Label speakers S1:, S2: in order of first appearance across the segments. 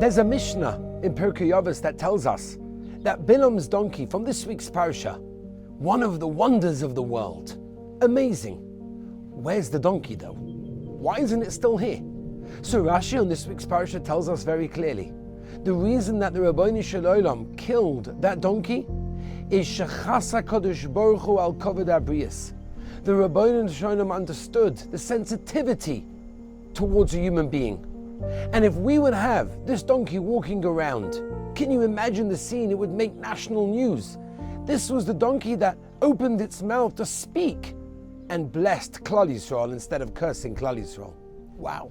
S1: There's a Mishnah in Pirkei Avos that tells us that Bilam's donkey from this week's Parsha, one of the wonders of the world. Amazing. Where's the donkey though? Why isn't it still here? So Rashi on this week's Parsha tells us very clearly, the reason that the Rabbeinu Shel Olam killed that donkey is Shechas HaKadosh Baruch Hu al Kavod HaBriyos. The Rabbeinu Shel Olam understood the sensitivity towards a human being. And if we would have this donkey walking around, can you imagine the scene? It would make national news. This was the donkey that opened its mouth to speak and blessed Klal Yisrael instead of cursing Klal Yisrael. Wow.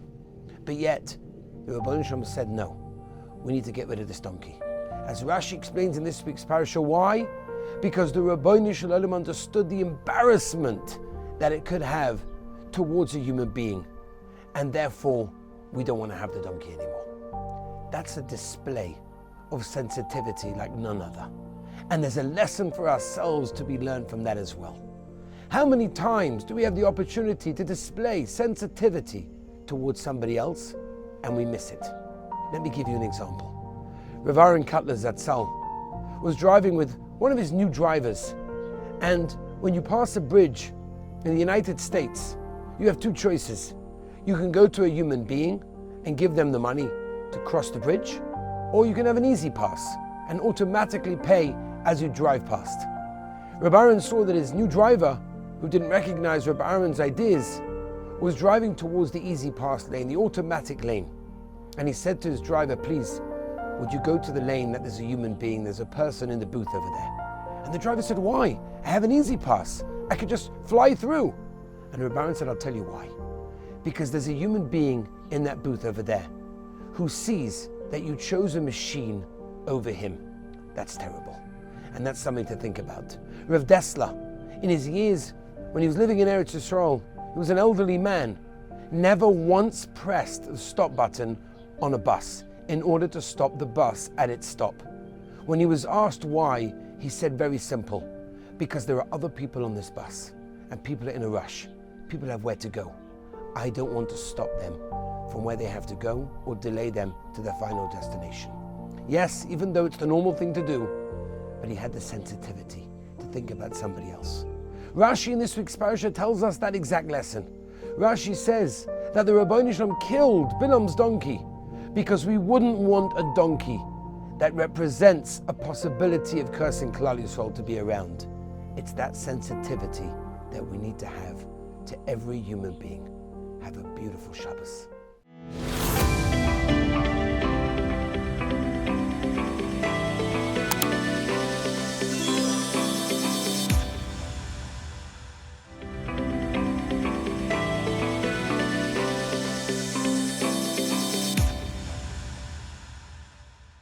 S1: But yet, the Rabbeinu Shel Olam said, no, we need to get rid of this donkey. As Rashi explains in this week's parasha, why? Because the Rabbeinu Shel Olam understood the embarrassment that it could have towards a human being. And therefore, we don't want to have the donkey anymore. That's a display of sensitivity like none other. And there's a lesson for ourselves to be learned from that as well. How many times do we have the opportunity to display sensitivity towards somebody else and we miss it? Let me give you an example. Rav Aaron Kotler Zatzal was driving with one of his new drivers, and when you pass a bridge in the United States, you have two choices. You can go to a human being and give them the money to cross the bridge, or you can have an easy pass and automatically pay as you drive past. Rabbi Aaron saw that his new driver, who didn't recognize Rabbi Aaron's ideas, was driving towards the easy pass lane, the automatic lane. And he said to his driver, please, would you go to the lane that there's a human being, there's a person in the booth over there. And the driver said, why? I have an easy pass. I could just fly through. And Rabbi Aaron said, I'll tell you why. Because there's a human being in that booth over there who sees that you chose a machine over him. That's terrible. And that's something to think about. Rav Dessler, in his years when he was living in Eretz Yisrael, he was an elderly man, never once pressed the stop button on a bus in order to stop the bus at its stop. When he was asked why, he said very simple, because there are other people on this bus and people are in a rush. People have where to go. I don't want to stop them from where they have to go or delay them to their final destination. Yes, even though it's the normal thing to do, but he had the sensitivity to think about somebody else. Rashi in this week's parasha tells us that exact lesson. Rashi says that the Rabbeinu Shel Olam killed Bilam's donkey because we wouldn't want a donkey that represents a possibility of cursing Klal Yisrael to be around. It's that sensitivity that we need to have to every human being. Have a beautiful Shabbos.